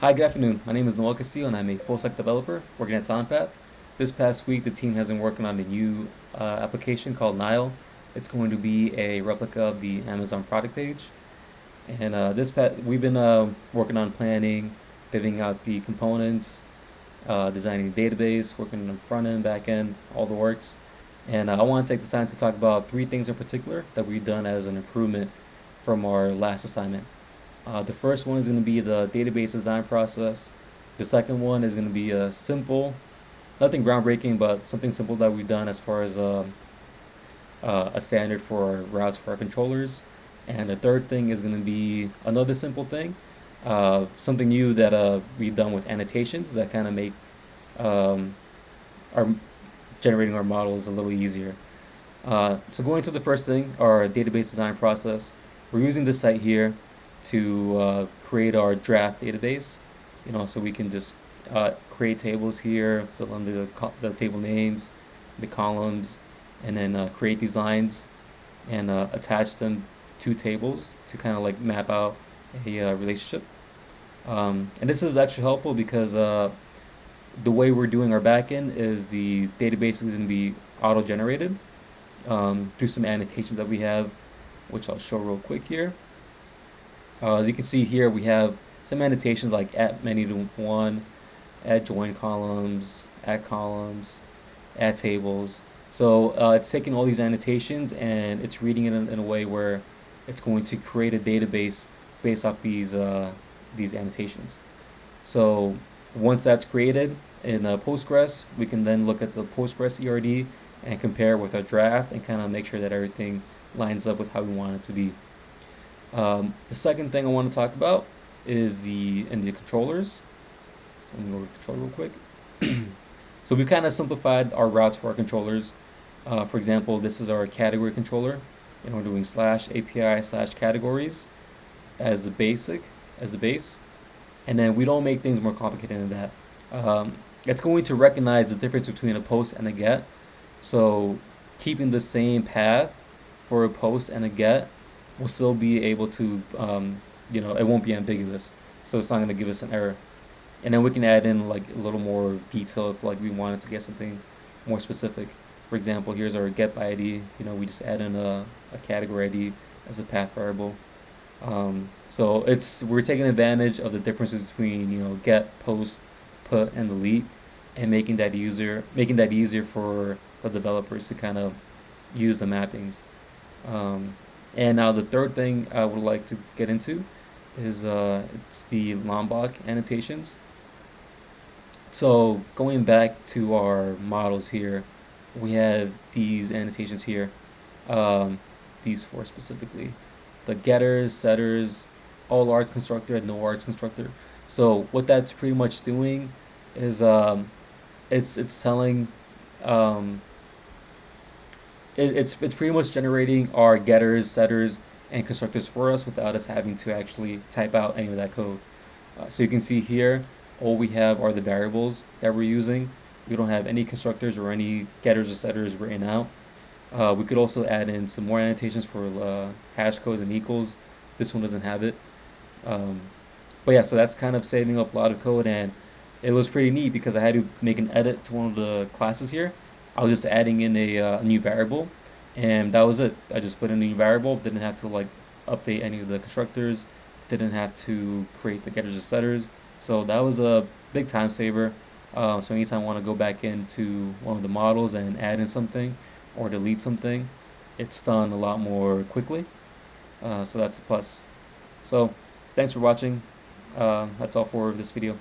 Hi, good afternoon. My name is Noel Castillo, and I'm a full-stack developer working at TalentPath. This past week, the team has been working on a new application called Nile. It's going to be a replica of the Amazon product page. And we've been working on planning, divvying out the components, designing the database, working on front end, back end, all the works. And I want to take this time to talk about three things in particular that we've done as an improvement from our last assignment. The first one is going to be the database design process. The second one is going to be a simple, nothing groundbreaking, but something simple that we've done as far as a standard for our routes for our controllers. And the third thing is going to be another simple thing, something new that we've done with annotations that kind of make um, our generating our models a little easier. So going to the first thing, our database design process, we're using this site here to create our draft database. So we can just create tables here, fill in the table names, the columns, and then create these lines and attach them to tables to kind of like map out a relationship. And this is actually helpful because the way we're doing our backend is the database is going to be auto-generated through some annotations that we have, which I'll show real quick here. As you can see here, we have some annotations like at menu to one, add join columns, add columns, add tables. So it's taking all these annotations and it's reading it in a way where it's going to create a database based off these annotations. So once that's created in Postgres, we can then look at the Postgres ERD and compare with our draft and kind of make sure that everything lines up with how we want it to be. The second thing I want to talk about is the controllers. So let me go over controller real quick. So we've kind of simplified our routes for our controllers. For example, this is our category controller, and we're doing /API/categories as the base, and then we don't make things more complicated than that. It's going to recognize the difference between a post and a get. So keeping the same path for a post and a get will still be able to, it won't be ambiguous. So it's not going to give us an error. And then we can add in like a little more detail if like we wanted to get something more specific. For example, here's our get by ID. We just add in a category ID as a path variable. So we're taking advantage of the differences between get, post, put, and delete, and making that easier for the developers to kind of use the mappings. And now the third thing I would like to get into is it's the Lombok annotations. So going back to our models here, we have these annotations here, these four specifically. The getters, setters, all arts constructor, and no arts constructor. So what that's pretty much doing is it's telling it's pretty much generating our getters, setters, and constructors for us without us having to actually type out any of that code. So you can see here, all we have are the variables that we're using. We don't have any constructors or any getters or setters written out. We could also add in some more annotations for hash codes and equals. This one doesn't have it. But yeah, so that's kind of saving up a lot of code, and it was pretty neat because I had to make an edit to one of the classes here. I was just adding in a new variable, and that was it. I just put in a new variable, didn't have to like update any of the constructors, didn't have to create the getters or setters. So that was a big time saver. So anytime I want to go back into one of the models and add in something or delete something, it's done a lot more quickly. So that's a plus. So thanks for watching. That's all for this video.